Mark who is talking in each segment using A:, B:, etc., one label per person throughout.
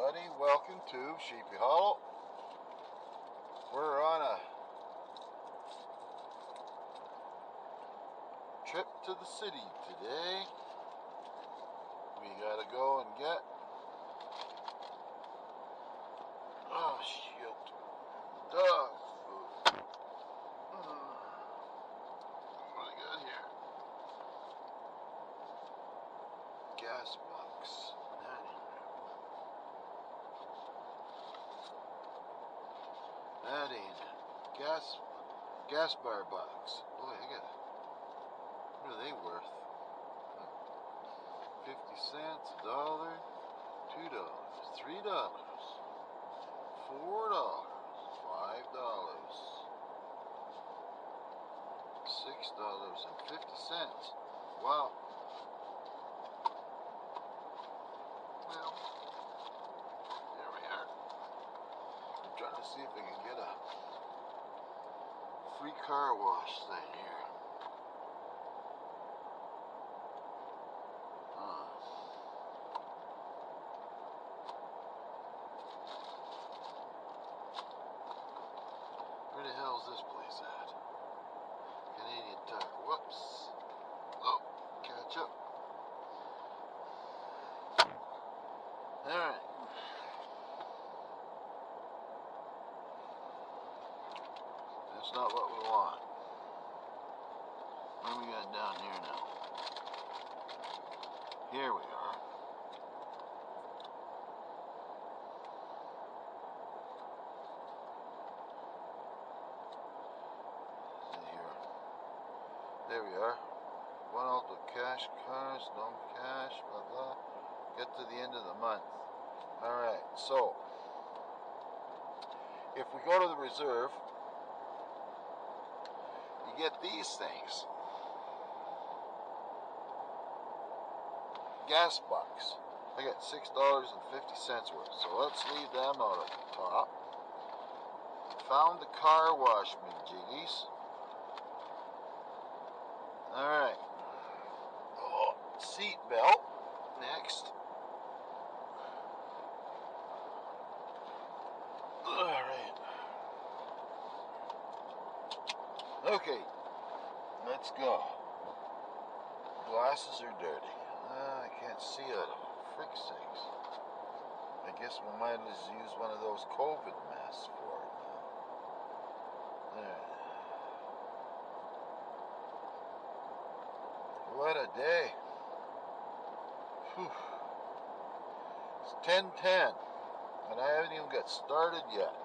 A: everybody, welcome to Sheepy Hollow. We're on a trip to the city today. We gotta go and get dog food. What do I got here? Gas box. That ain't it. Gas bar box. Boy, I got it. What are they worth? 50 cents, $1, $2, $3, $4, $5, $6, $6.50. Wow. Well, there we are. I'm trying to see if I can get a free car wash thing here. Where the hell is this place at? Canadian Tire. Whoops. Oh, catch up. Alright. That's not what we want. What do we got down here now? Here we are. There we are. One out with cash cars, no cash, blah blah. Get to the end of the month. Alright, so if we go to the reserve, you get these things. Gas bucks. I got $6.50 worth. So let's leave them out at the top. Found the car wash, me jiggies. Alright. Oh, seat belt. Next. Alright. Okay. Let's go. Glasses are dirty. I can't see out of them. Frick sakes. I guess we might as use one of those COVID masks for it now. There. What a day. Whew. It's 10:10 and I haven't even got started yet.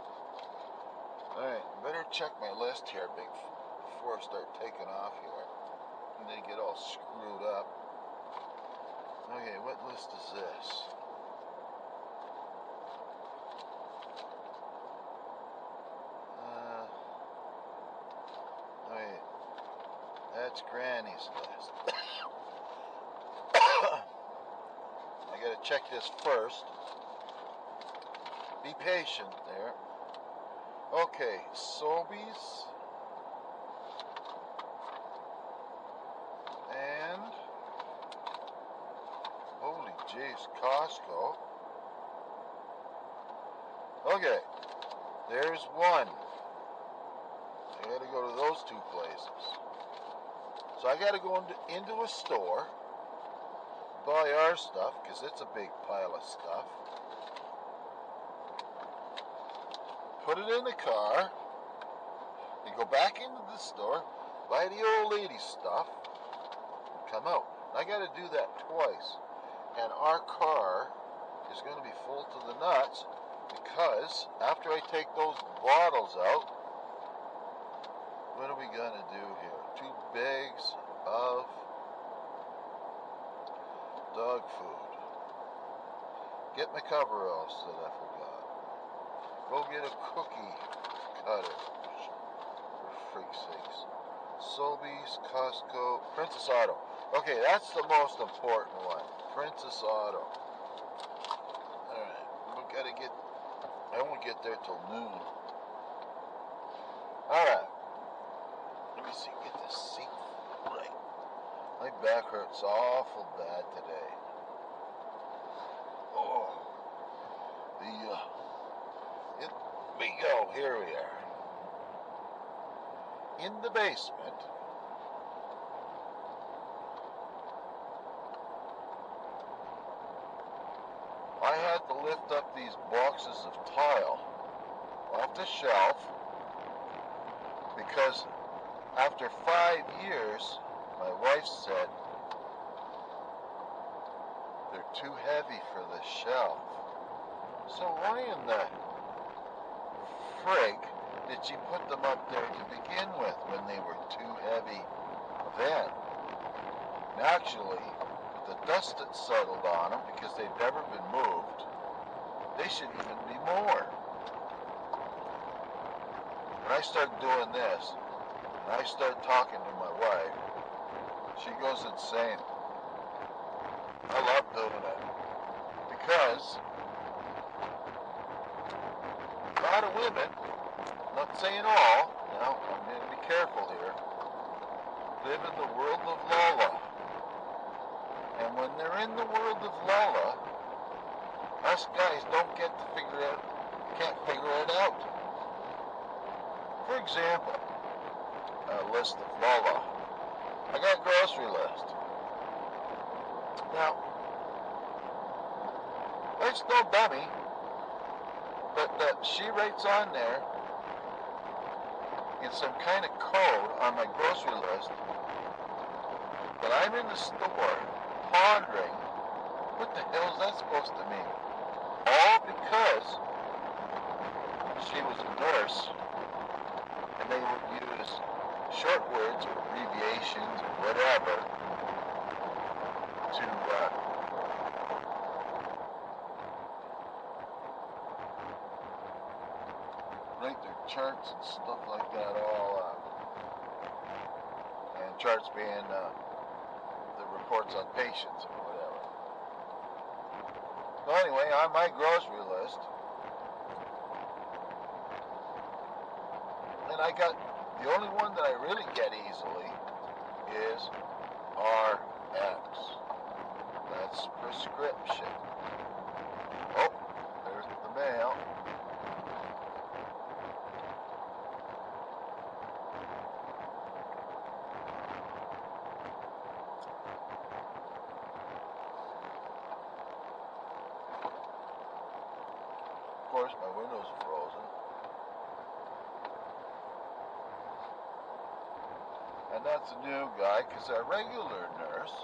A: Alright, better check my list here before I start taking off here. And they get all screwed up. Okay, what list is this? Wait, that's Granny's list. I gotta check this first. Be patient there. Okay, Sobeys. And holy jeez, Costco. Okay, there's one. I gotta go to those two places. So I gotta go into a store, buy our stuff, because it's a big pile of stuff. Put it in the car, and go back into the store, buy the old lady's stuff, and come out. I gotta do that twice. And our car is going to be full to the nuts, because after I take those bottles out, what are we going to do here? 2 bags of dog food. Get my coveralls that I forgot. Go get a cookie cutter, for freak's sakes. Sobeys, Costco, Princess Auto. Okay, that's the most important one. Princess Auto. Alright, I won't get there till noon. Alright. Let me see, get this seat right. My back hurts awful bad today. Oh. we go. Here we are. In the basement. I had to lift up these boxes of tile off the shelf because after 5 years, my wife said, they're too heavy for the shelf. So why in the frig did she put them up there to begin with when they were too heavy then? And actually, the dust that settled on them, because they've never been moved, they should even be more. When I start doing this, and I start talking to my wife, she goes insane. I love doing it. Because a lot of women, not saying all, now I'm going to be careful here, live in the world of Lala. And when they're in the world of Lala, us guys can't figure it out. For example, a list of Lala. I got a grocery list. Now, it's no dummy, but she writes on there in some kind of code on my grocery list that I'm in the store pondering, what the hell is that supposed to mean? All because she was a nurse and they would use short words or abbreviations or whatever to write their charts and stuff like that all up. And charts being the reports on patients or whatever. So anyway, on my grocery list, and I got, the only one that I really get easily is RX. That's prescription. Oh, there's the mail. Of course, my window's frozen. And that's a new guy, because our regular nurse,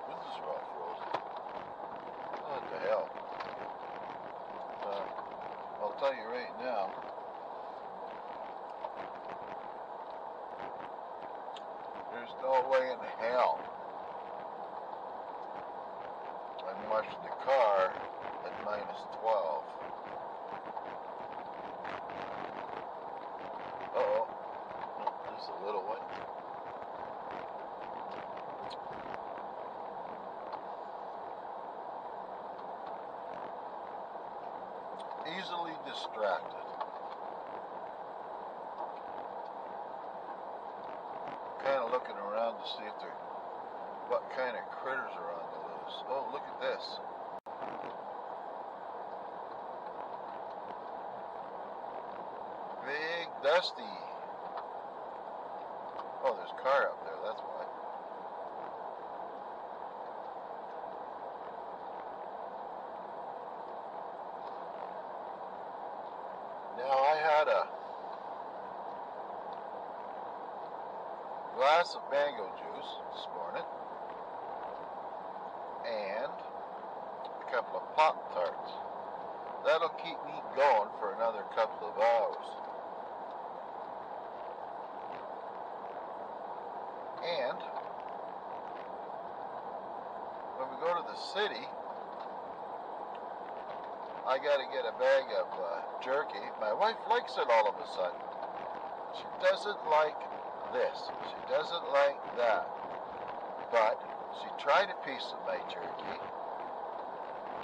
A: windows are all frozen. What the hell? I'll tell you right now. There's no way in hell I'm washing the car at -12. Uh-oh. Oh, there's a little one. Easily distracted. Kind of looking around to see if what kind of critters are on the loose. Oh, look at this. Big Dusty. Oh, there's a car up there, that's why. Now, I had a glass of mango juice this morning and a couple of Pop-Tarts. That'll keep me going for another couple of hours. And when we go to the city, I got to get a bag of jerky. My wife likes it all of a sudden. She doesn't like this. She doesn't like that. But she tried a piece of my jerky.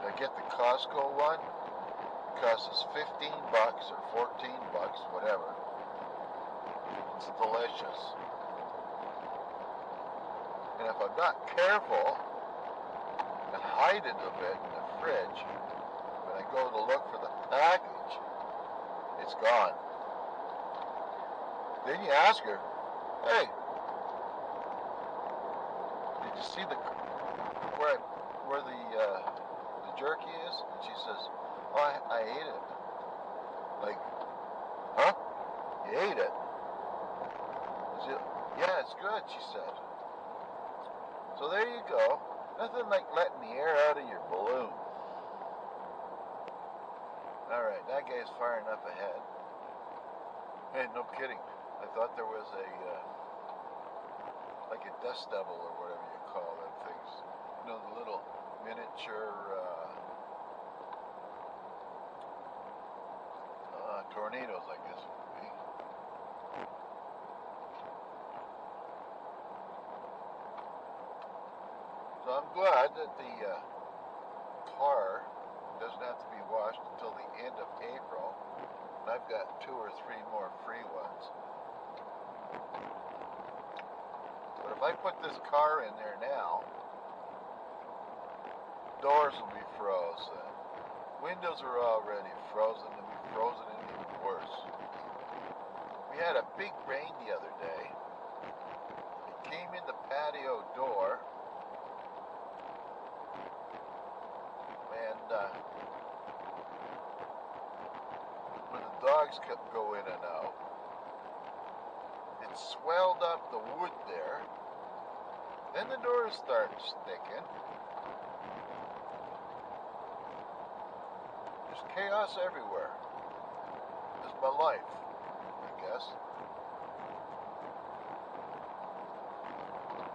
A: I get the Costco one. It costs $15 or $14, whatever. It's delicious. And if I'm not careful and hide it a bit in the fridge, when I go to look for the package, it's gone. Then you ask her, hey, did you see where the jerky is? And she says, oh, I ate it. Like, huh? You ate it? Yeah, it's good, she said. So there you go. Nothing like letting the air out of your balloon. Alright, that guy's far enough ahead. Hey, no kidding. I thought there was like a dust devil or whatever you call them things. You know, the little miniature tornadoes, I guess it would be. So I'm glad that the car doesn't have to be washed until the end of April. And I've got 2 or 3 more free ones. But if I put this car in there now, doors will be frozen. Windows are already frozen, and be frozen and even worse. We had a big rain the other day. It came in the patio door. And where the dogs kept go in and out, it swelled up the wood there. Then the doors started sticking. There's chaos everywhere. It's my life, I guess.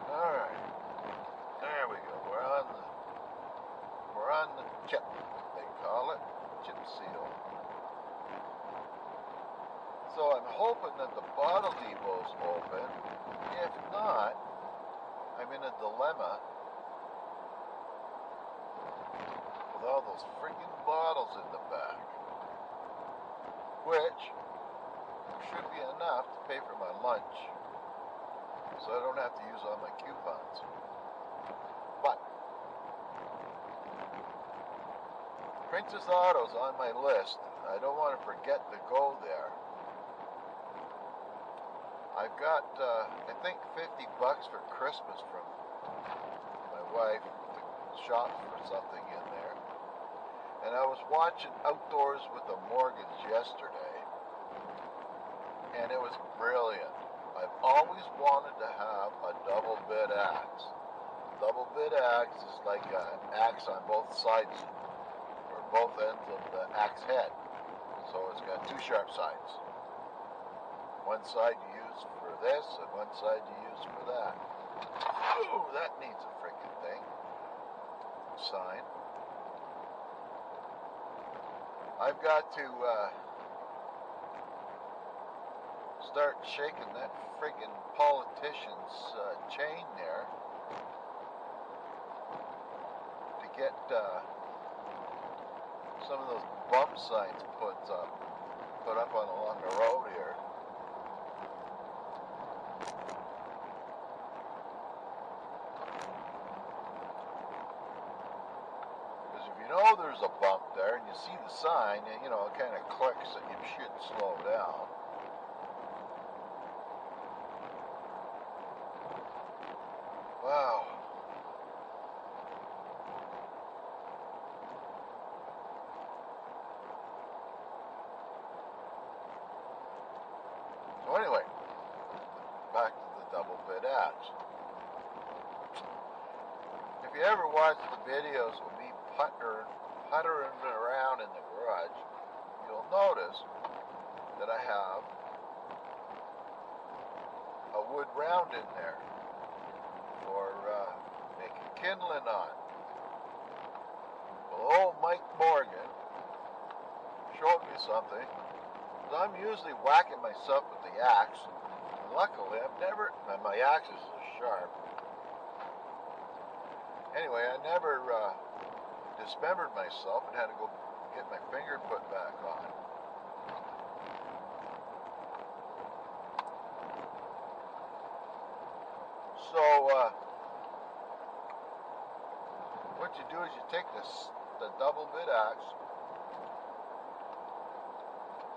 A: Alright. There we go. We're on the chip, they call it. Chip seal. So I'm hoping that the bottle depot's open. If not, I'm in a dilemma with all those freaking bottles in the back, which should be enough to pay for my lunch, so I don't have to use all my coupons. But Princess Auto's on my list. I don't want to forget to go there. I've got, I think, $50 for Christmas from my wife to shop for something in there. And I was watching Outdoors with the Morgans yesterday, and it was brilliant. I've always wanted to have a double bit axe. Double bit axe is like an axe on both sides, or both ends of the axe head. So it's got 2 sharp sides. One side you use for this, and one side you use for that. Ooh, that needs a freaking thing. Sign. I've got to start shaking that friggin' politician's chain there to get some of those bump signs put up on along the road here. Because if you know there's a bump there and you see the sign, and you know it kind of clicks that you should slow down. Wow. So anyway, back to the double bit axe. If you ever watch the videos of me puttering around in the garage, you'll notice that I have a wood round in there for making kindling on. Well, old Mike Morgan showed me something. I'm usually whacking myself with the axe. And luckily, my axe is so sharp. Anyway, I never dismembered myself and had to go get my finger put back on. So, what you do is you take the double bit axe,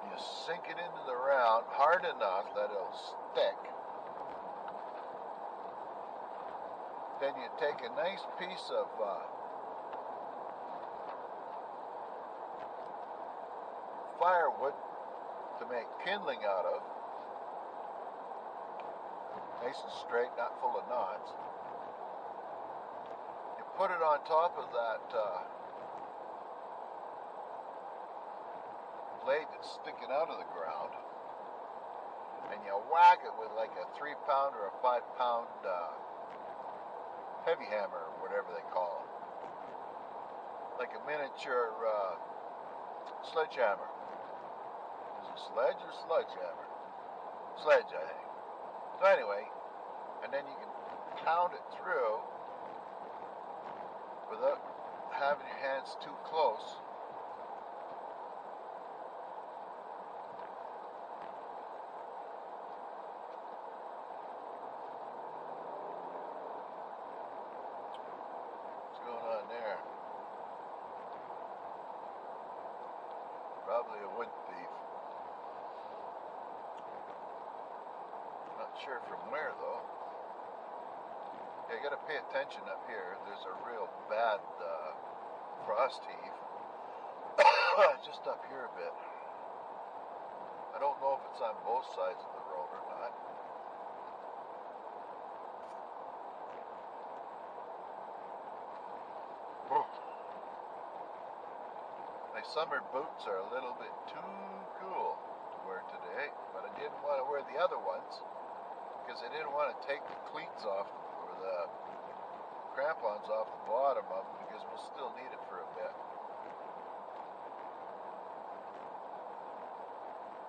A: you you sink it into the round hard enough that it'll stick. Then you take a nice piece of firewood to make kindling out of. Nice and straight, not full of knots. You put it on top of that blade that's sticking out of the ground, and you whack it with like a 3-pound or a 5-pound heavy hammer, or whatever they call it, like a miniature sledgehammer. Is it sledge or sledgehammer? Sledge, I think. So anyway, and then you can pound it through without having your hands too close. What's going on there? Probably a wood thief. Not sure from where though. Yeah, you gotta pay attention up here. There's a real bad frost heave. Just up here a bit. I don't know if it's on both sides of the road or not. My summer boots are a little bit too cool to wear today, but I didn't want to wear the other ones because I didn't want to take the cleats off or the crampons off the bottom of them because we'll still need it for a bit.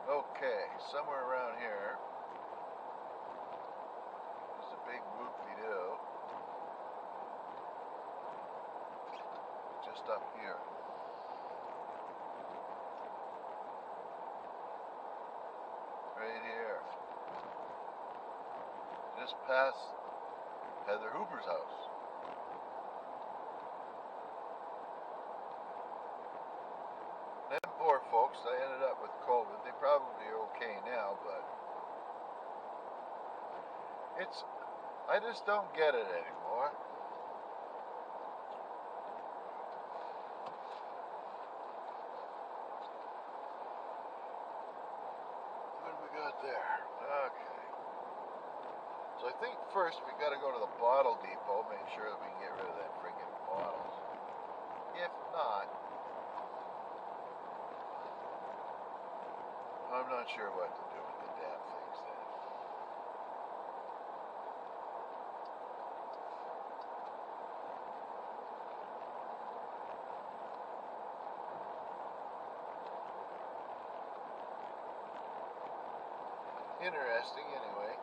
A: Okay, somewhere around here is a big whoop-de-doo. Just up here. Right here. Just past Heather Hooper's house. Them poor folks, they ended up with COVID. They probably are okay now, but I just don't get it anymore. What do we got there? Okay. So I think first we got to go to the bottle depot, make sure that we can get rid of that freaking bottles. If not, I'm not sure what to do with the damn things then. Interesting anyway.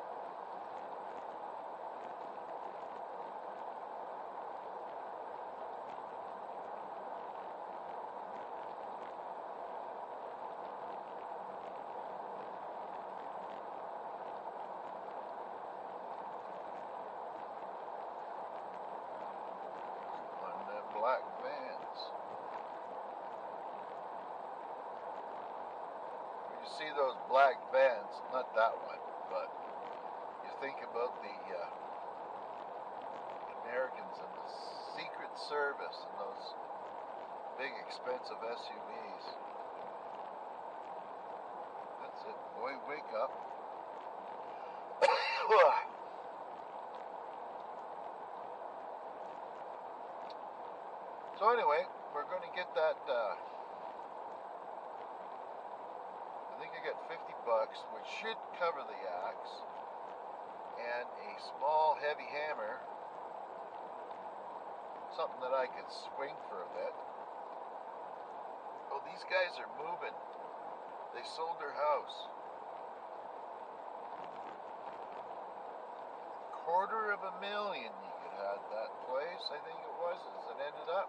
A: Black vans. When you see those black vans, not that one, but you think about the Americans and the Secret Service and those big expensive SUVs. That's it, boy, wake up. So anyway, we're going to get that, I think I got $50, which should cover the axe, and a small heavy hammer, something that I could swing for a bit. Oh, these guys are moving. They sold their house. $250,000 you could have that place, I think it was, as it ended up.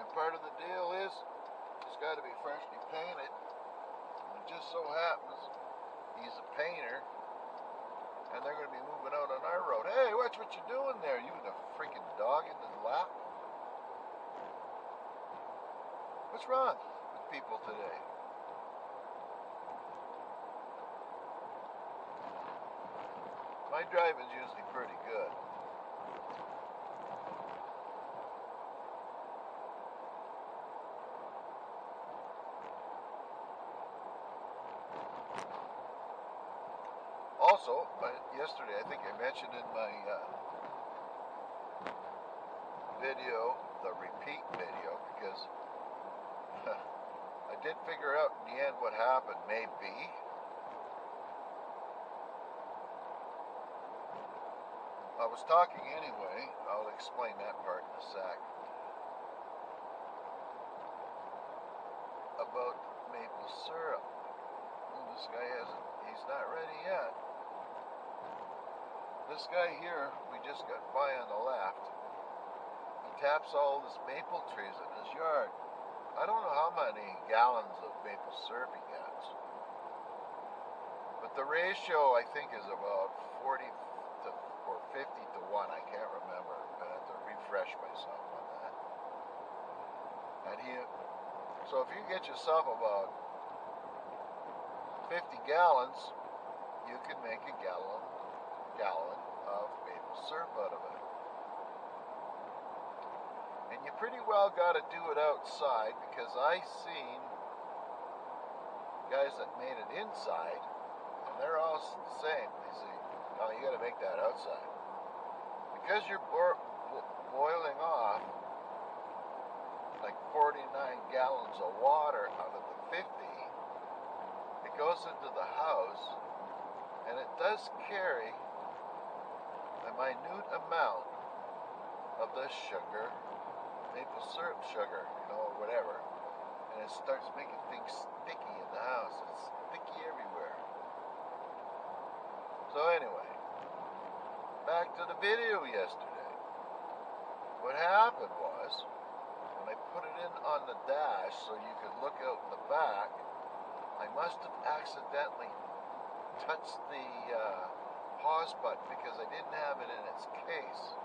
A: And part of the deal is it's got to be freshly painted. And it just so happens he's a painter, and they're going to be moving out on our road. Hey, watch what you're doing there. You and a freaking dog in his lap. What's wrong with people today? My driving's usually pretty good. Also, yesterday I think I mentioned in my video, the repeat video, because I did figure out in the end what happened, maybe. I was talking anyway, I'll explain that part in a sec, about maple syrup. Well, this guy he's not ready yet. This guy here, we just got by on the left, he taps all his maple trees in his yard. I don't know how many gallons of maple syrup he gets, but the ratio I think is about 40 or 50 to 1. I can't remember. I have to refresh myself on that. And so if you get yourself about 50 gallons, you can make a gallon of maple syrup out of it. And you pretty well got to do it outside, because I seen guys that made it inside, and they're all the same. They say, no, you got to make that outside, because you're boiling off like 49 gallons of water out of the 50. It goes into the house, and it does carry a minute amount of the sugar, maple syrup sugar, whatever, and it starts making things sticky in the house. It's sticky everywhere. So anyway, back to the video yesterday. What happened was, when I put it in on the dash so you could look out in the back, I must have accidentally touched the pause button, because I didn't have it in its case.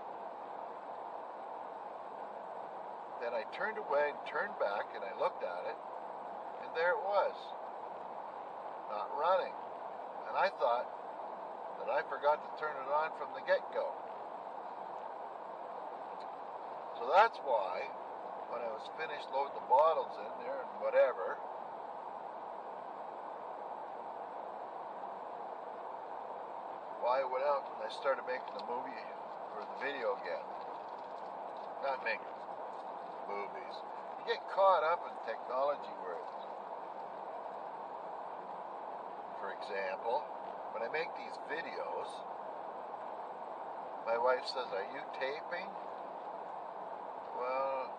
A: Then I turned away and turned back, and I looked at it, and there it was, not running. And I thought that I forgot to turn it on from the get-go. So that's why, when I was finished loading the bottles in there and whatever, I went out and I started making the movie, or the video again. Not making movies. You get caught up in technology words. For example, when I make these videos, my wife says, "Are you taping?" Well,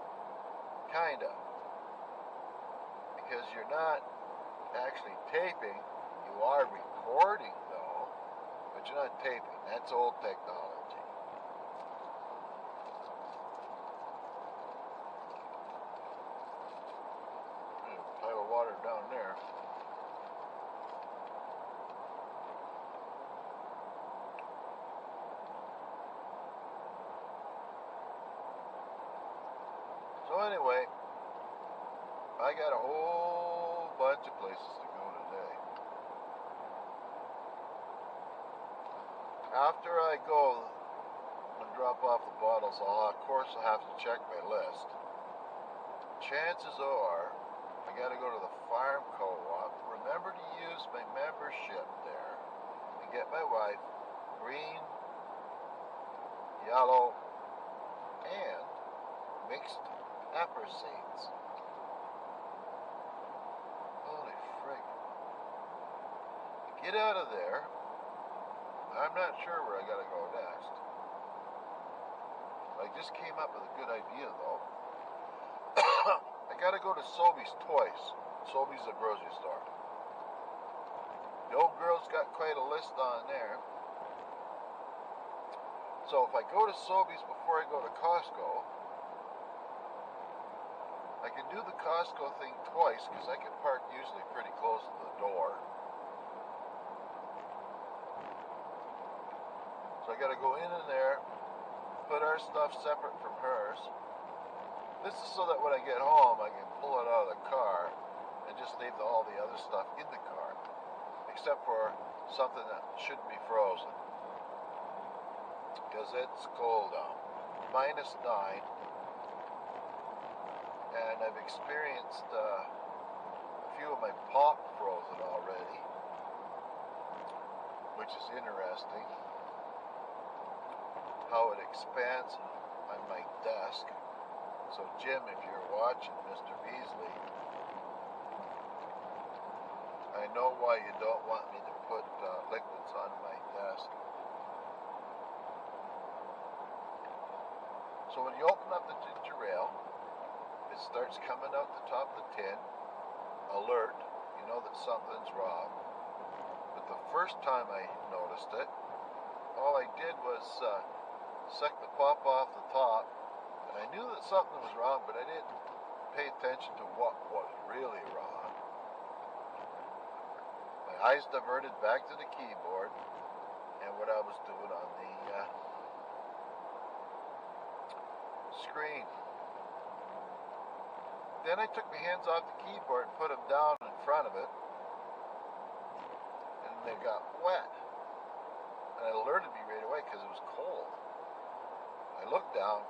A: kinda. Because you're not actually taping, you are recording though, but you're not taping. That's old technology. Pile of water down there. So anyway, I got a whole bunch of places to go today. After I go and drop off the bottles, of course I'll have to check my list. Chances are, I got to go to the farm co-op. Remember to use my membership there and get my wife green, yellow, and mixed pepper seeds. Holy frig. Get out of there. I'm not sure where I gotta go next. I just came up with a good idea though. I gotta go to Sobeys Toys. Sobeys is a grocery store. The old girl's got quite a list on there. So if I go to Sobeys before I go to Costco, I can do the Costco thing twice, because I can park usually pretty close to the door. So I gotta go in there, put our stuff separate from hers. This is so that when I get home, I can pull it out of the car and just leave all the other stuff in the car, except for something that shouldn't be frozen. because it's cold out. -9. And I've experienced a few of my pop frozen already, which is interesting. How it expands on my desk. So Jim, if you're watching, Mr. Beasley, I know why you don't want me to put liquids on my desk. So when you open up the ginger ale, it starts coming out the top of the tin. Alert, you know that something's wrong. But the first time I noticed it, all I did was suck the pop off the top, and I knew that something was wrong, but I didn't pay attention to what was really wrong. My eyes diverted back to the keyboard and what I was doing on the screen. Then I took my hands off the keyboard and put them down in front of it, and they got wet. And it alerted me right away because it was cold. I looked down.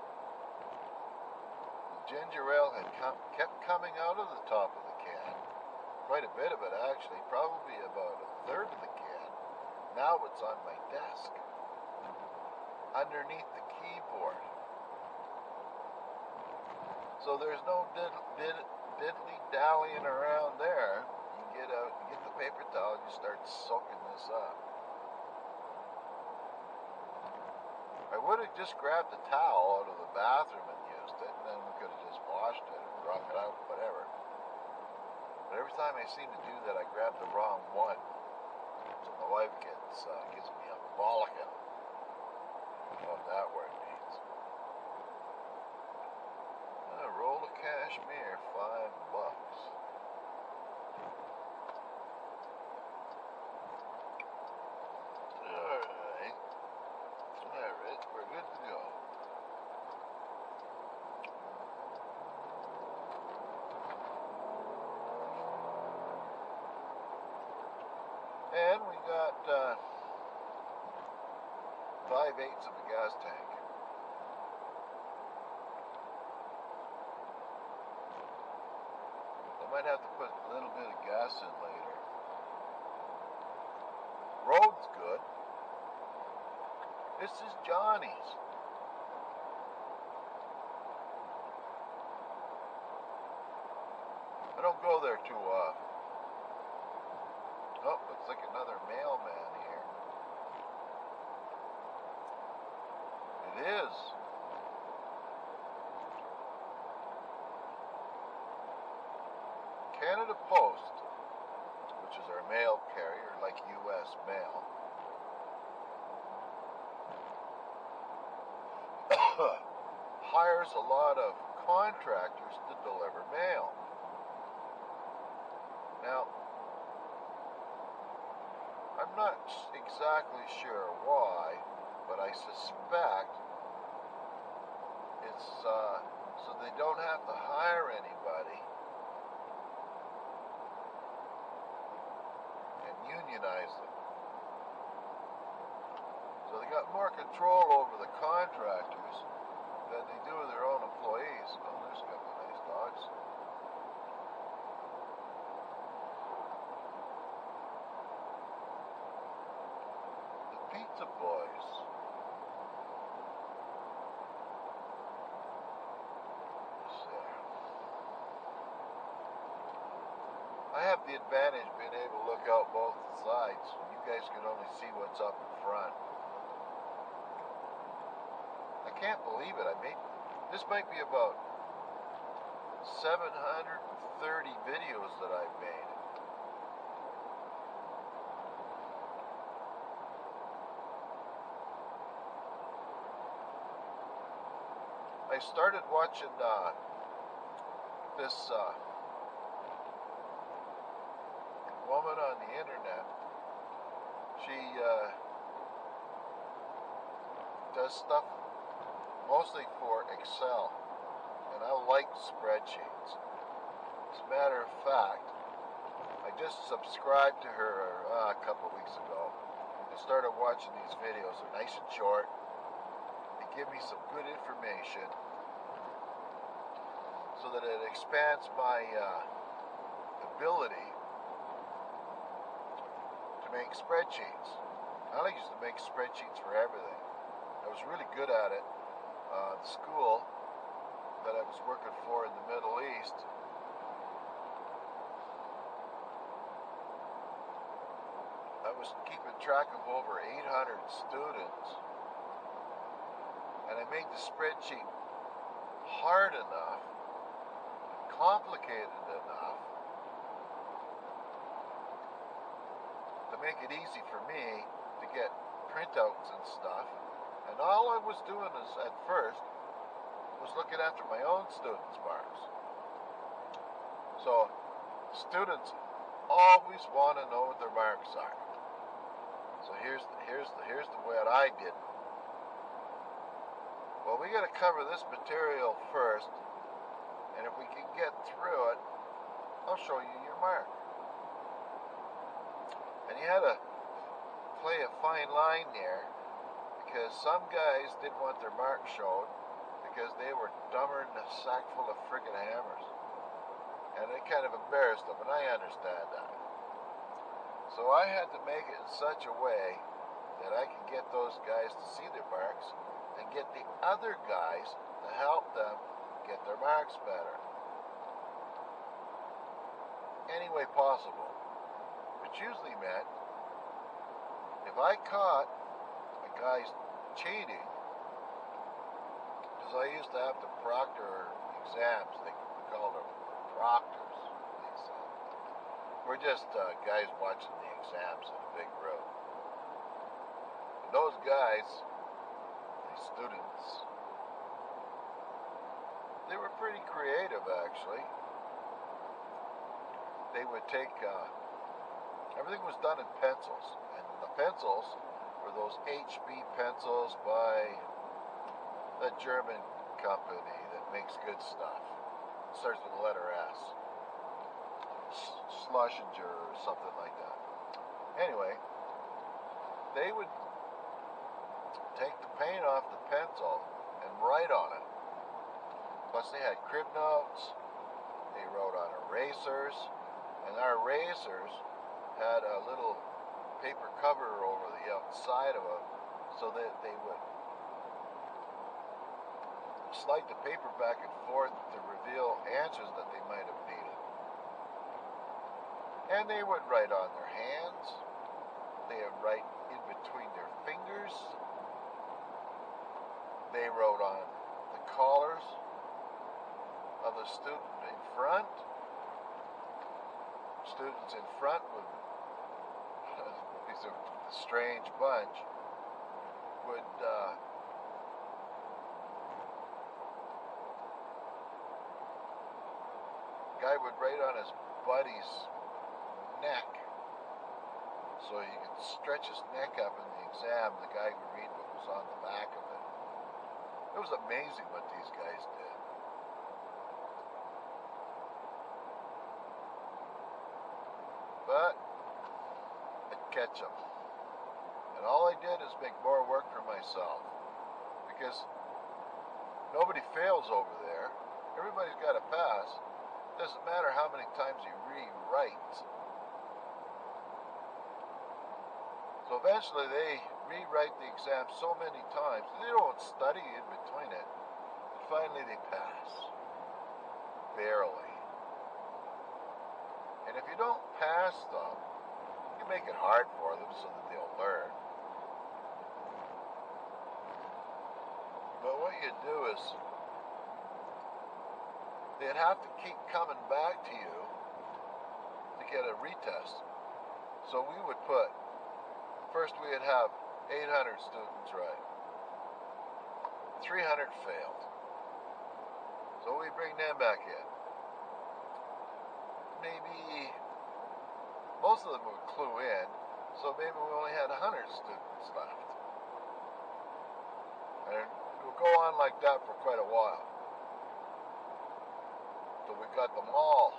A: The ginger ale had kept coming out of the top of the can. Quite a bit of it, actually. Probably about a third of the can. Now it's on my desk, underneath the keyboard. So there's no diddly-dallying around there. You get out, you get the paper towel, and you start soaking this up. I would have just grabbed a towel out of the bathroom and used it, and then we could have just washed it or wrung it out, whatever. But every time I seem to do that, I grab the wrong one. So my wife gives me a bollocking. I don't know what that word means. A roll of cashmere, $5. Alright, we're good to go. And we got 5/8 of a gas tank. I might have to put a little bit of gas in later. Road's good. This is Johnny's. I don't go there too often. Oh, looks like another mailman here. It is. Canada Post, which is our mail carrier, like U.S. Mail, hires a lot of contractors to deliver mail. Now, I'm not exactly sure why, but I suspect it's so they don't have to hire anybody and unionize them. So they got more control over the contractors than they do their own employees. Oh, there's a couple of nice dogs. The Pizza Boys. I have the advantage of being able to look out both sides. You guys can only see what's up in front. I can't believe it. This might be about 730 videos that I've made. I started watching this woman on the internet. She does stuff mostly for Excel, and I like spreadsheets. As a matter of fact, I just subscribed to her a couple of weeks ago. I started watching these videos. They're nice and short. give me some good information so that it expands my ability to make spreadsheets. I used to make spreadsheets for everything. I was really good at it. The school that I was working for in the Middle East, I was keeping track of over 800 students, and I made the spreadsheet hard enough, complicated enough to make it easy for me to get printouts and stuff. And all I was doing is, at first, was looking after my own students' marks. So students always want to know what their marks are. So here's the way that I did it. Well, we got to cover this material first, and if we can get through it, I'll show you your mark. And you had to play a fine line there, because some guys didn't want their mark showed because they were dumber than a sack full of friggin' hammers. And it kind of embarrassed them, and I understand that. So I had to make it in such a way that I could get those guys to see their marks and get the other guys to help them get their marks better. Any way possible. Which usually meant if I caught a guy's cheating, because I used to have to proctor exams, they called them proctors. We're just guys watching the exams in a big room. And those guys, these students, they were pretty creative actually. They would take, everything was done in pencils, and the pencils were those HB pencils by a German company that makes good stuff. It starts with the letter S. Schlesinger or something like that. Anyway, they would take the paint off the pencil and write on it. Plus they had crib notes, they wrote on erasers, and our erasers had a little paper cover over the outside of them so that they would slide the paper back and forth to reveal answers that they might have needed. And they would write on their hands, they would write in between their fingers, they wrote on the collars of the student in front. Students in front would, these are a strange bunch, would guy would write on his buddy's neck so he could stretch his neck up in the exam. The guy would read what was on the back of it. It was amazing what these guys did. But I'd catch them. And all I did is make more work for myself, because nobody fails over there. Everybody's got a pass. Doesn't matter how many times you rewrite. So eventually they rewrite the exam so many times, they don't study in between it, and finally they pass. Barely. And if you don't pass them, you make it hard for them so that they'll learn. But what you do is, they'd have to keep coming back to you to get a retest. So we would put, first we'd have 800 students right. 300 failed. So we bring them back in. Maybe most of them would clue in, so maybe we only had 100 students left. And it would go on like that for quite a while. So we got them all.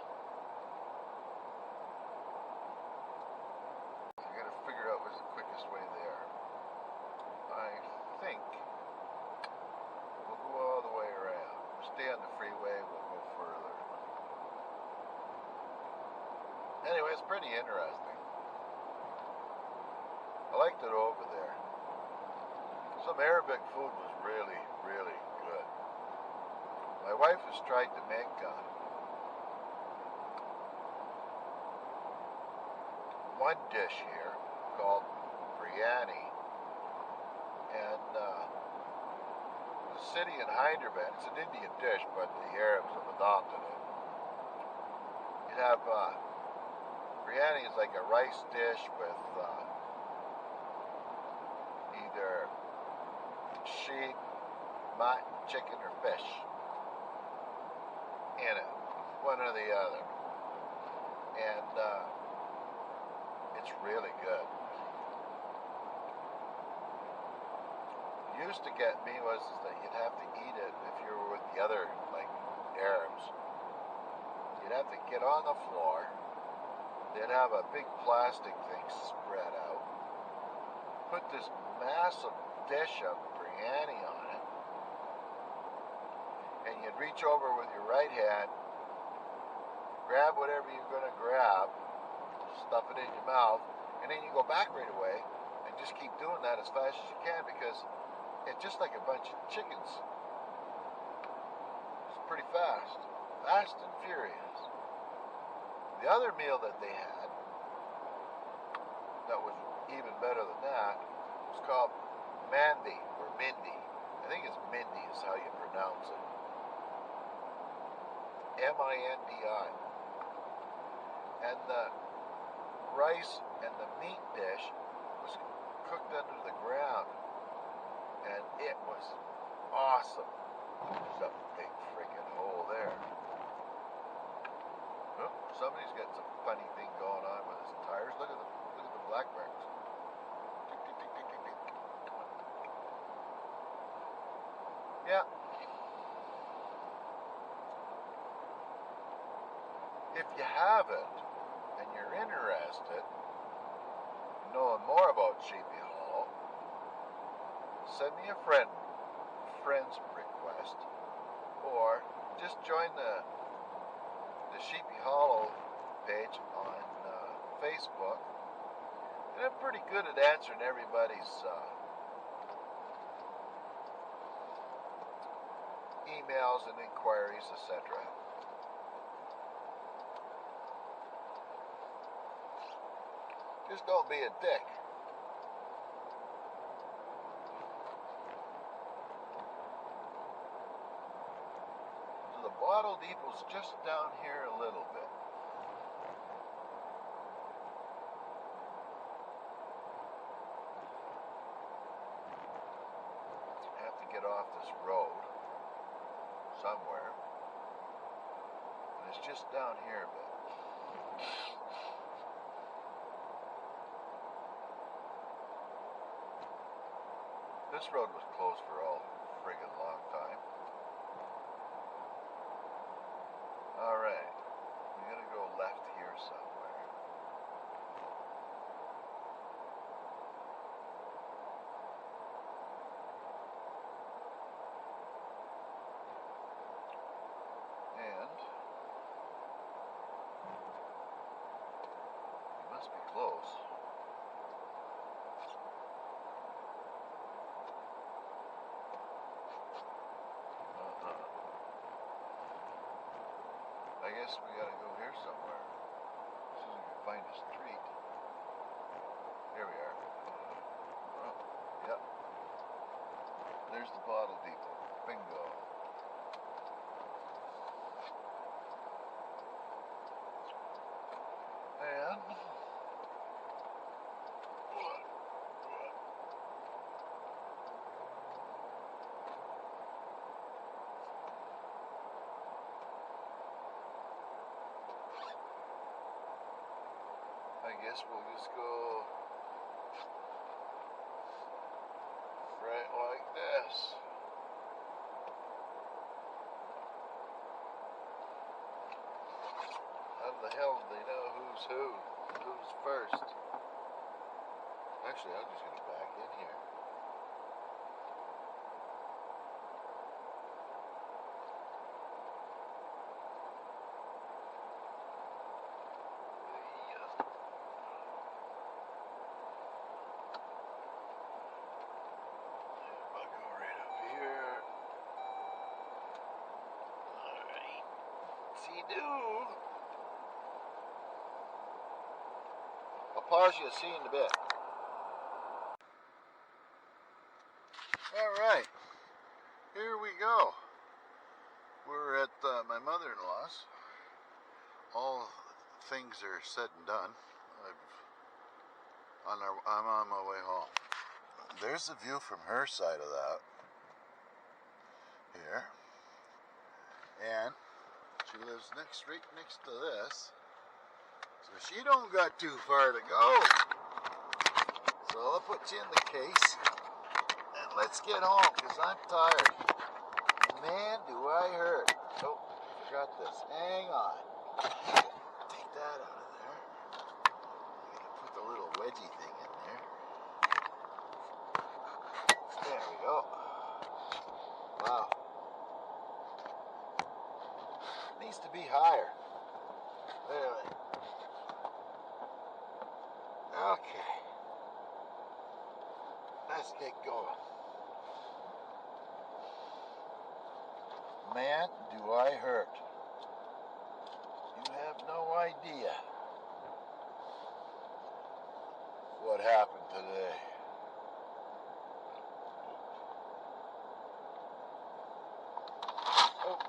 A: I gotta figure out what's the quickest way there. I think Anyway, it's pretty interesting. I liked it over there. Some Arabic food was really, really good. My wife has tried to make one dish here called biryani, and the city in Hyderabad, it's an Indian dish, but the Arabs have adopted it. You'd have biryani is like a rice dish with either sheep, mutton, chicken, or fish in it, one or the other, and it's really good. What used to get me was that you'd have to eat it if you were with the other, like, Arabs. You'd have to get on the floor. They'd have a big plastic thing spread out. Put this massive dish of biryani on it. And you'd reach over with your right hand, grab whatever you're going to grab, stuff it in your mouth, and then you go back right away and just keep doing that as fast as you can, because it's just like a bunch of chickens. It's pretty fast. Fast and furious. The other meal that they had that was even better than that was called mandi, or mindi. I think it's mindi is how you pronounce it. M-I-N-D-I. And the rice and the meat dish was cooked under the ground, and it was awesome. There's a big freaking hole there. Oh, somebody's got some funny thing going on with his tires. Look at the black marks. Tick, tick, tick, tick, tick, tick. Yeah. If you haven't, and you're interested in knowing more about Sheepy Hollow, send me a friend's request, or just join the Sheepy Hollow page on Facebook, and I'm pretty good at answering everybody's emails and inquiries, etc. Just don't be a dick. So the bottle depot's just down here a little bit. I have to get off this road somewhere. And it's just down here a bit. This road was closed for a friggin' long time. Alright, we're gonna go left here somewhere. And it must be close. I guess we gotta go here somewhere. As soon as we can find a street. Here we are. Oh, yep. There's the bottle depot. Bingo. And I guess we'll just go right like this. How the hell do they know who's who's first? Actually, I'm just going to back in here. she do. I'll pause you to see in a bit. Alright, here we go. We're at my mother-in-law's. All things are said and done. I'm on my way home. There's the view from her side of that. Here. And she lives right next to this. So she don't got too far to go. So I'll put you in the case. And let's get home, because I'm tired. Man, do I hurt. Oh, forgot this. Hang on. Take that out of there. Put the little wedgie thing in there. There we go. Wow. Needs to be higher. There. Okay. Let's get going. Man, do I hurt. You have no idea what happened today. Oh,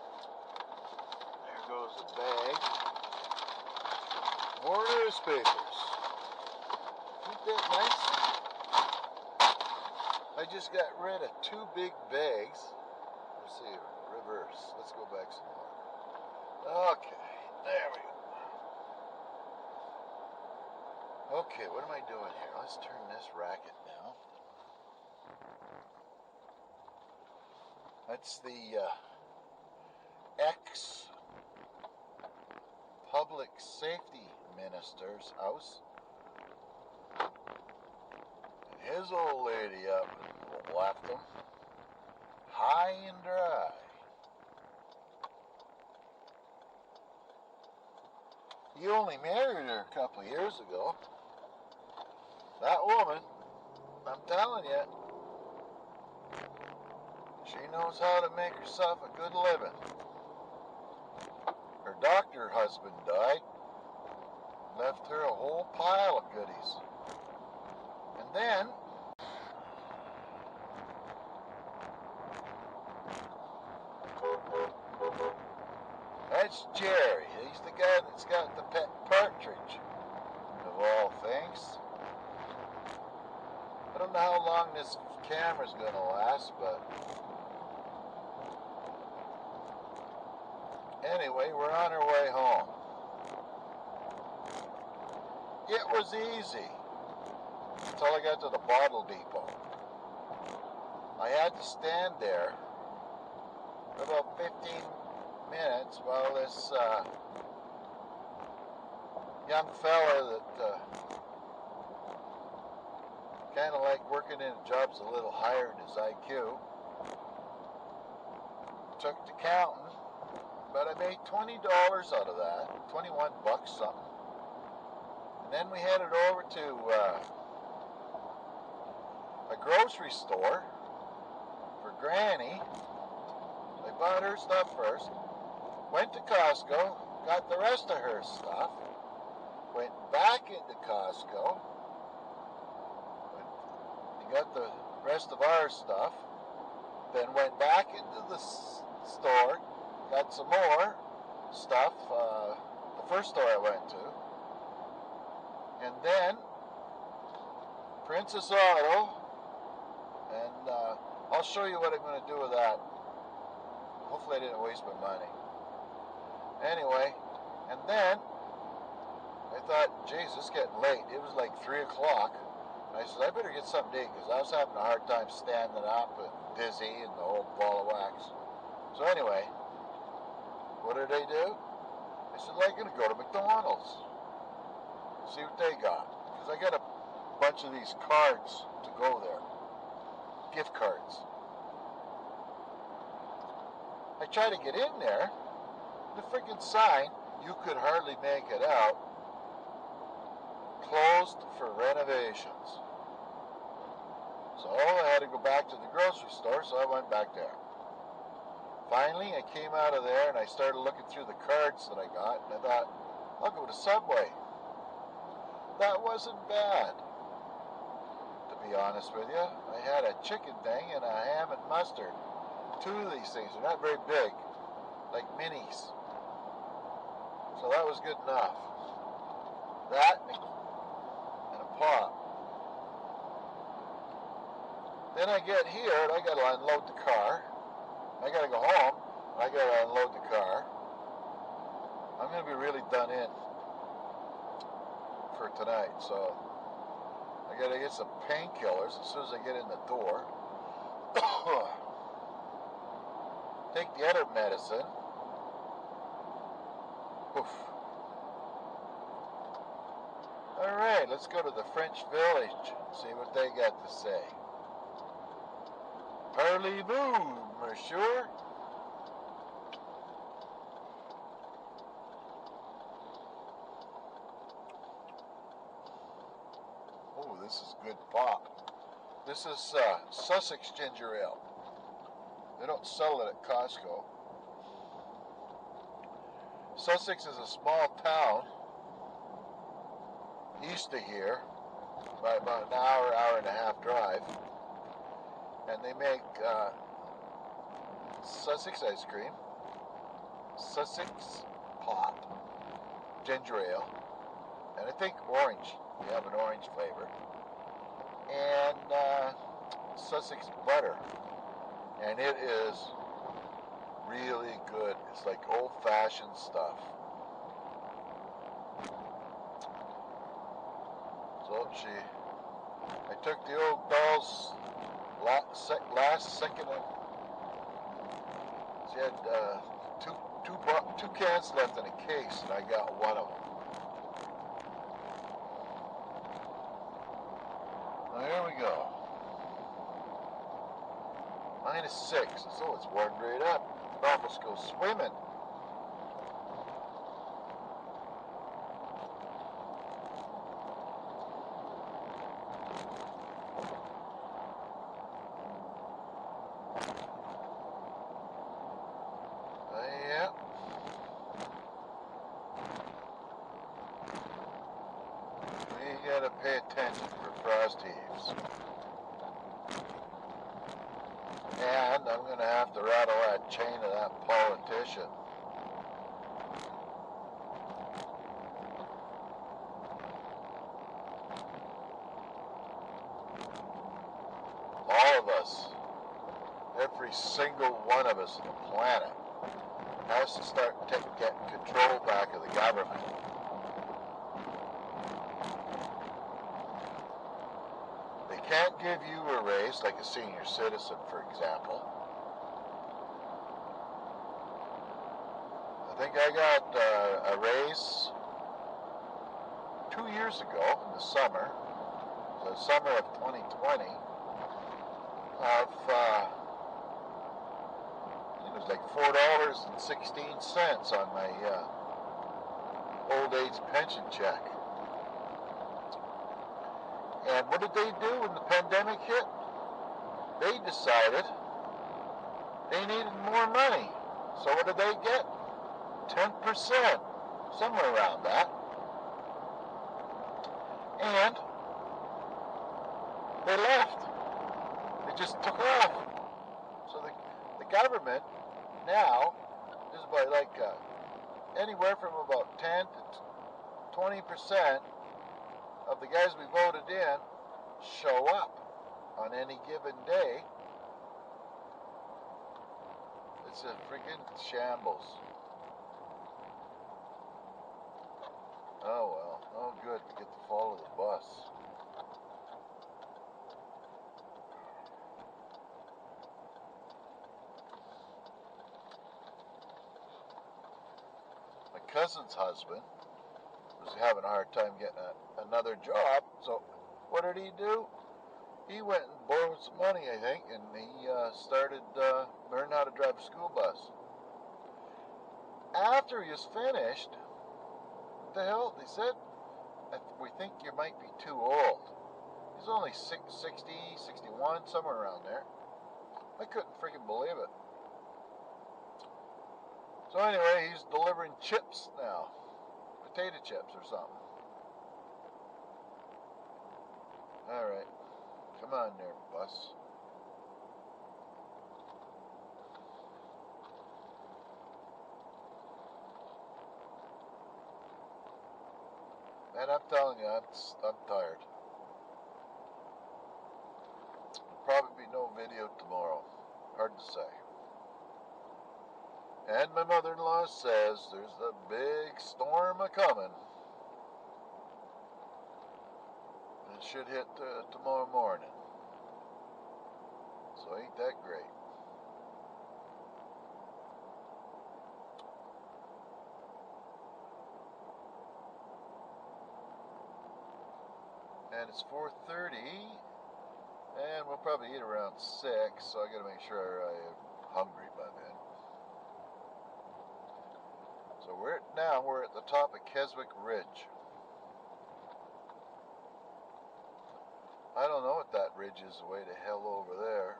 A: there goes the bag. More newspapers. Isn't that nice? I just got rid of 2 big bags. Let's see, reverse. Let's go back some more. Okay, there we go. Okay, what am I doing here? Let's turn this racket down. That's the ex-public safety minister's house. And his old lady up and left him high and dry. He only married her a couple of years ago. That woman, I'm telling you, she knows how to make herself a good living. Her doctor husband died, left her a whole pile of goodies. And then, that's Jerry. He's the guy that's got the pet partridge, of all things. I don't know how long this camera's going to last, but anyway, we're on our way home. It was easy until I got to the bottle depot. I had to stand there for about 15 minutes while this young fella that kind of like working in jobs a little higher than his IQ took to counting, but I made $20 out of that, 21 bucks something. And then we headed over to a grocery store for Granny. I bought her stuff first, went to Costco, got the rest of her stuff, went back into Costco, got the rest of our stuff, then went back into the store, got some more stuff, the first store I went to, and then Princess Auto, and I'll show you what I'm going to do with that. Hopefully I didn't waste my money. Anyway, and then I thought, geez, it's getting late. It was like 3 o'clock. I said, I better get something to eat, because I was having a hard time standing up and dizzy and the whole ball of wax. So anyway, what did I do? I said, I'm going to go to McDonald's. See what they got. Because I got a bunch of these cards to go there. Gift cards. I tried to get in there. The freaking sign, you could hardly make it out. Closed for renovations. So I had to go back to the grocery store, so I went back there. Finally, I came out of there and I started looking through the cards that I got, and I thought, I'll go to Subway. That wasn't bad, to be honest with you. I had a chicken thing and a ham and mustard. Two of these things are not very big, like minis. So that was good enough. That and a pop. Then I get here and I gotta unload the car. I gotta go home and I gotta unload the car. I'm gonna be really done in for tonight, so I gotta get some painkillers as soon as I get in the door. Take the other medicine. Oof. Alright, let's go to the French Village, see what they got to say. Parlez-vous, monsieur? Oh, this is good pop. This is Sussex ginger ale. They don't sell it at Costco. Sussex is a small town east of here, by about an hour, hour and a half drive, and they make Sussex ice cream, Sussex pop, ginger ale, and I think orange. You have an orange flavor, and Sussex butter, and it is really good. It's like old-fashioned stuff. So I took the old doll's last second. She had two cans left in a case, and I got one of them. Now here we go. -6, so it's warmed right up. You can almost go swimming. Yeah. We gotta pay attention for frost heaves. And I'm going to have to rattle that chain of that politician. All of us, every single one of us on the planet, has to start getting control back of the government. They can't give you a raise like a senior citizen, for example. I think I got a raise 2 years ago in the summer, the summer of 2020, of it was like $4.16 on my old age pension check. And what did they do when the pandemic hit? They decided they needed more money. So what did they get? 10%, somewhere around that. And they left. They just took off. So the government now is about like anywhere from about 10 to 20% of the guys we voted in show up on any given day. It's a friggin' shambles. Oh well, oh good, we get to follow the bus. My cousin's husband was having a hard time getting another job, so what did he do? He went and borrowed some money, I think, and he started learning how to drive a school bus. After he was finished, what the hell, they said, we think you might be too old. He's only 60, 61, somewhere around there. I couldn't freaking believe it. So anyway, he's delivering chips now. Potato chips or something. Alright. Come on there, bus. And I'm telling you, I'm tired. There'll probably be no video tomorrow. Hard to say. And my mother-in-law says there's a big storm a-coming. It should hit tomorrow morning. So ain't that great. And it's 4:30, and we'll probably eat around 6, so I gotta make sure I'm hungry by then. So we're at the top of Keswick Ridge. I don't know what that ridge is way to hell over there.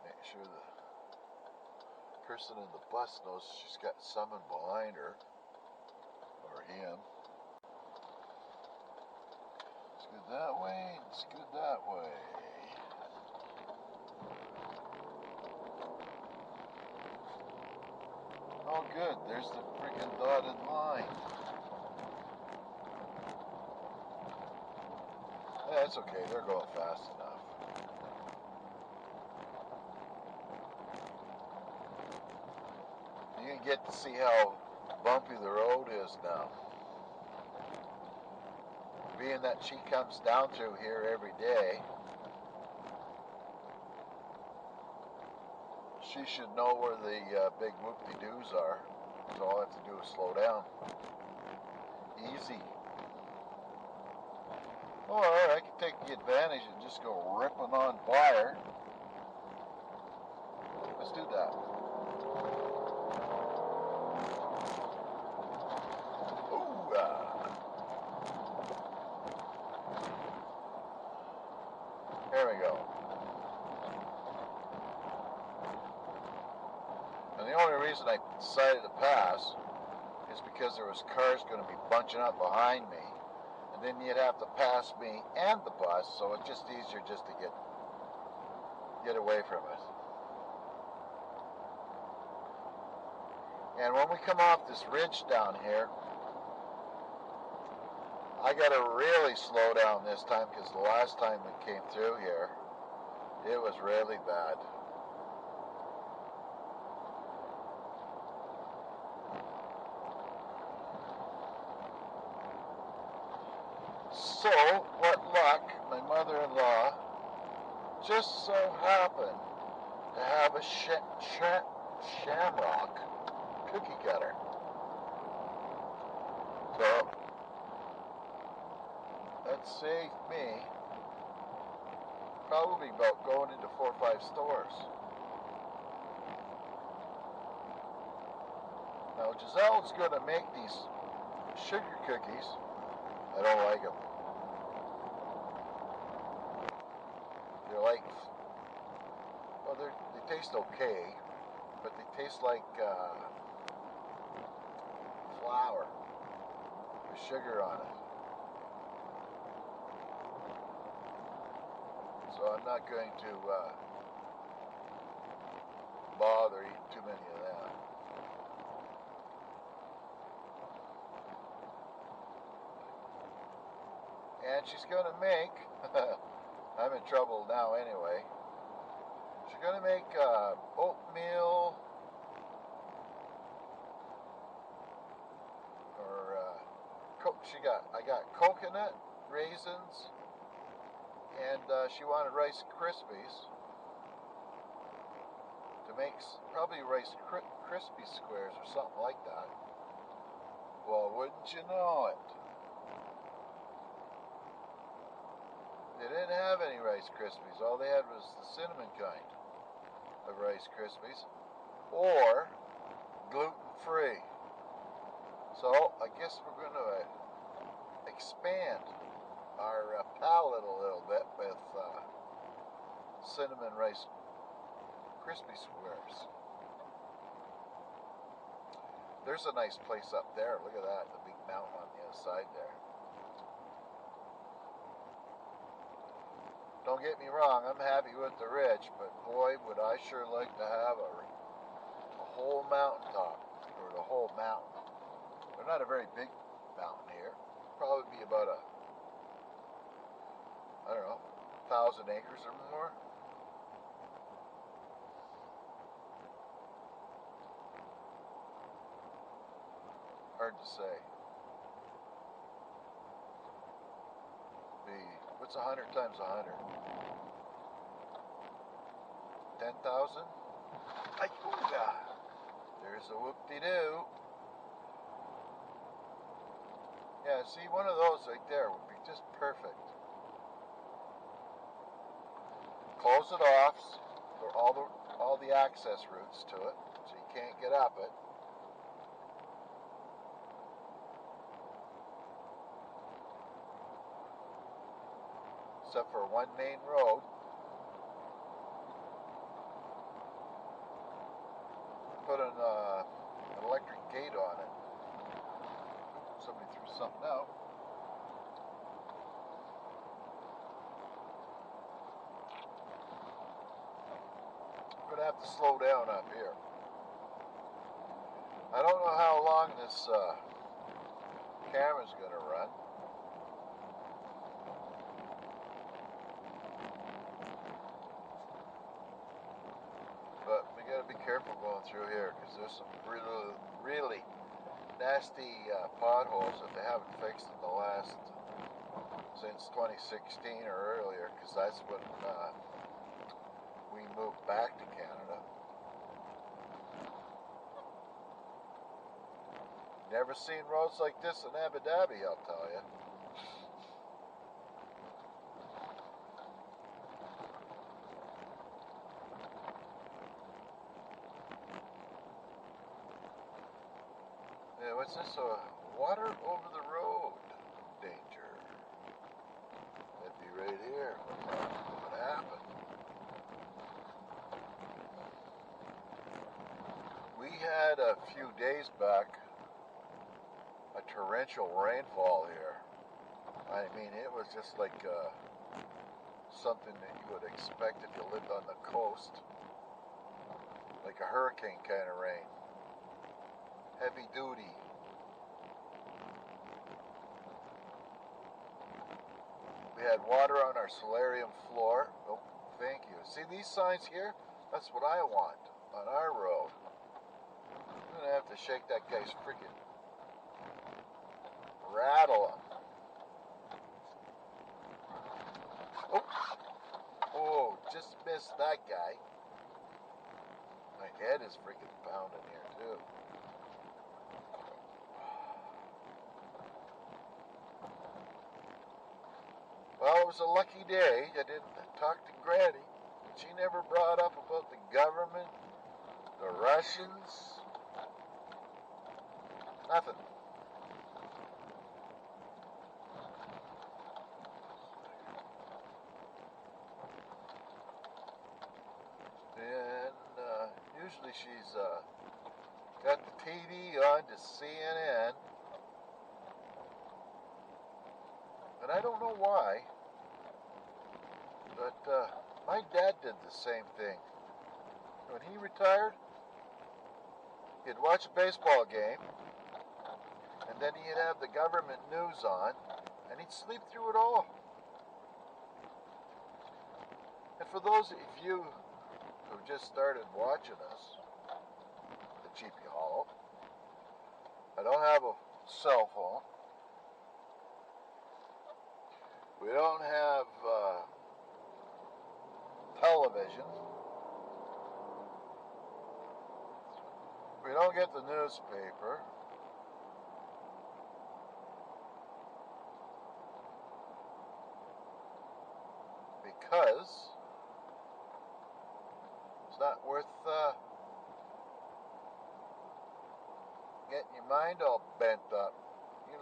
A: Make sure the person in the bus knows she's got someone behind her, or him. It's good that way, it's good that way. Oh good, there's the freaking dotted line. Yeah, that's okay, they're going fast enough. You can get to see how bumpy the road is now. Being that she comes down through here every day, she should know where the big whoop-de-doos are. So all I have to do is slow down. Easy. Or I can take the advantage and just go ripping on by her. Let's do that. Ooh, There we go. And the only reason I decided to pass is because there was cars going to be bunching up behind me, and then you'd have to pass me and the bus, so it's just easier just to get away from it. And when we come off this ridge down here, I got to really slow down this time, because the last time we came through here, it was really bad. So, what luck, my mother-in-law just so happened to have a shamrock cookie cutter. So, that saved me probably about going into 4 or 5 stores. Now, Giselle's going to make these sugar cookies. I don't like them. They're like, well, they taste okay, but they taste like flour with sugar on it. So I'm not going to bother eating too many of them. And she's going to make, I'm in trouble now anyway, she's going to make oatmeal, or I got coconut, raisins, and she wanted Rice Krispies to make probably Rice Krispie squares or something like that. Well, wouldn't you know it? They didn't have any Rice Krispies. All they had was the cinnamon kind of Rice Krispies, or gluten-free. So I guess we're going to expand our palate a little bit with cinnamon rice crispy squares. There's a nice place up there. Look at that, the big mountain on the other side there. Don't get me wrong, I'm happy with the ridge, but boy, would I sure like to have a whole mountaintop, or the whole mountain. They're not a very big mountain here. Probably be about I don't know, 1,000 acres or more. Hard to say. What's 100 times 100? 10,000? Ayuga! There's a whoop-de-doo. Yeah, see, one of those right there would be just perfect. Close it off for all the access routes to it, so you can't get up it. Except for one main road. Put an electric gate on it. Somebody threw something out. I'm gonna have to slow down up here. I don't know how long this camera's gonna run. But we gotta be careful going through here because there's some really nasty potholes that they haven't fixed in the last, since 2016 or earlier, because that's when we moved back to Canada. Never seen roads like this in Abu Dhabi, I'll tell you. Yeah, what's this? Water over the road danger. That'd be right here. What happened? We had a few days back a torrential rainfall here. I mean, it was just like something that you would expect if you lived on the coast. Like a hurricane kind of rain. Heavy duty. We had water on our solarium floor. Oh, thank you. See these signs here? That's what I want on our road. I'm gonna have to shake that guy's freaking rattle him. Oh, oh, just missed that guy. My head is freaking pounding here too. Well, it was a lucky day. I didn't talk to Granny. She never brought up about the government, the Russians, nothing. And usually she's got the TV on to CNN. And I don't know why, but my dad did the same thing. When he retired, he'd watch a baseball game, and then he'd have the government news on, and he'd sleep through it all. And for those of you who just started watching us, the Sheepy Hollow, I don't have a cell phone. We don't have television. We don't get the newspaper. Because it's not worth getting your mind all bent up. You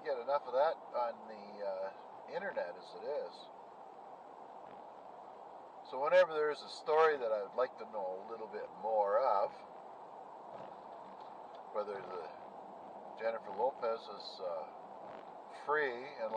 A: get enough of that on the internet as it is. So whenever there's a story that I would like to know a little bit more of, whether the Jennifer Lopez is free and